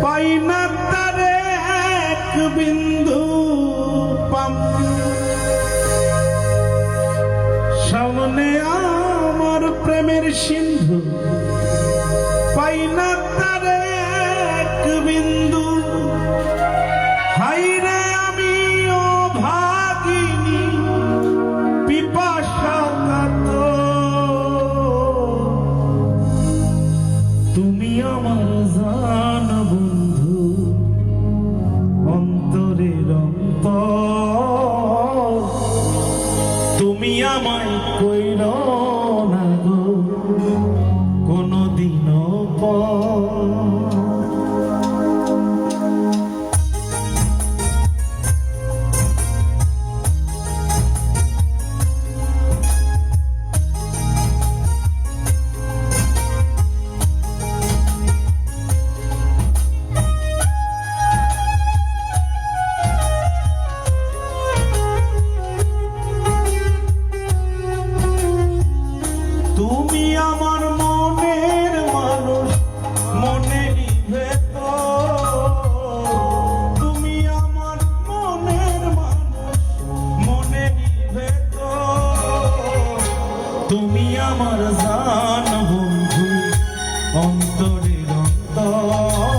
পাই না তারে এক বিন্দু সামনে আমার প্রেমের সিন্ধু পাই না তারে এক বিন্দু হাইরে আমি অভাগিনী পিপাসা তুমি আমার জান বন্ধু অন্তরের অন্তর তুমি আমায় কইর না গো কোনদিনও পর তুমি আমার মনের মানুষ মনেরই ভেতর তুমি আমার মনের মানুষ মনেরই ভেতর তুমি আমার জান বন্ধু অন্তরের অন্তর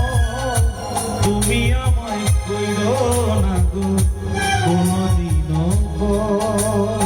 তুমি আমায় কইরো না গো কোনদিনও পর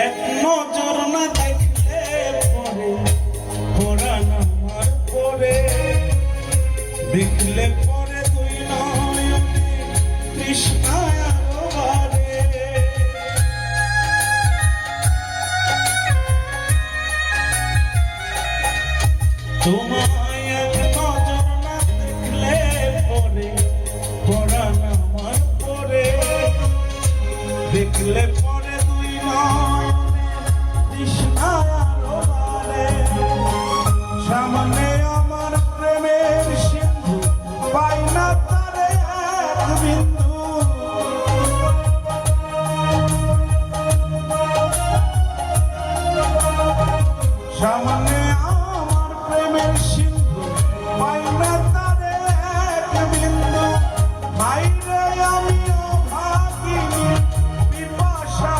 এক নজর না দেখলে পরে পরাণ আমার পরে দেখলে পরে তুই নয়নে তৃষ্ণায় আরো বাড়ে তোমায় এক নজর না দেখলে পরে পরাণ আমার পরে দেখলে পরে তুই নয় সামনে আমার প্রেমের সিন্ধু পাই না তারে এক বিন্দু সামনে আমার প্রেমের সিন্ধু পাই না তারে এক বিন্দু হাইরে আমি অভাগিনী পিপাসা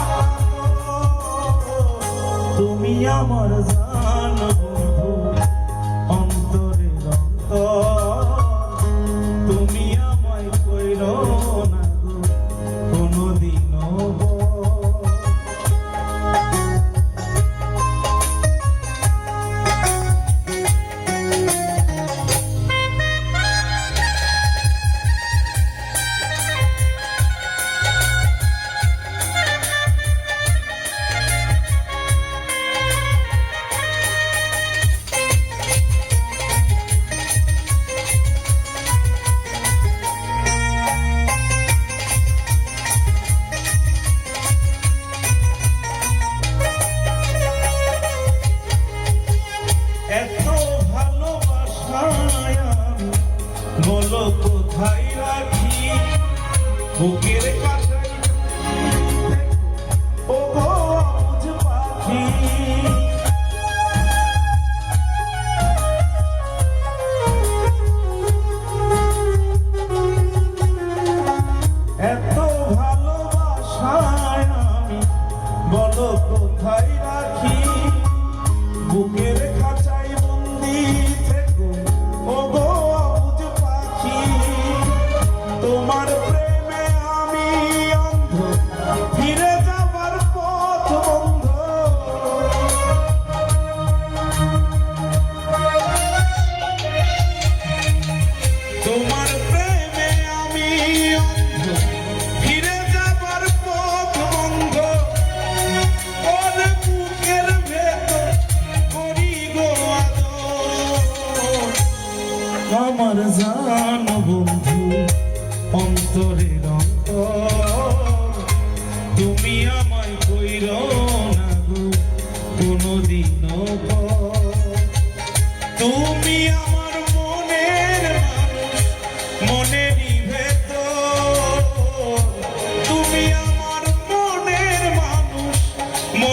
তুমি আমার জান বন্ধু অন্তরের অন্তর তুমি আমায় কইর না গো কোনদিনও এত ভালোবাসায় আমি বলো কোথায় রাখি বুকের কাছে ও গো আজ পাখি এত ভালোবাসায় আমি বলো কোথায় রাখি বুকের খাঁচায় বন্দি থেকো ও গো আবুজ পাখি তোমার প্রেমে আমি অন্ধ ফিরে যাবার পথ বন্ধ তোমার প্রেমে আমি অন্ধ ফিরে যাবার পথ বন্ধ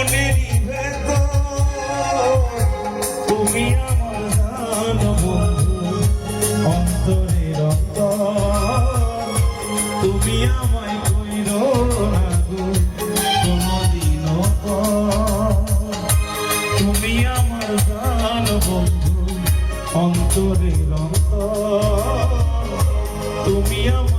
মনেরই ভেতর তুমি আমার জান বন্ধু অন্তরের অন্তর তুমি আমায় কইরো না গো কোনদিনও পর তুমি আমার জান বন্ধু অন্তরের অন্তর তুমি আমার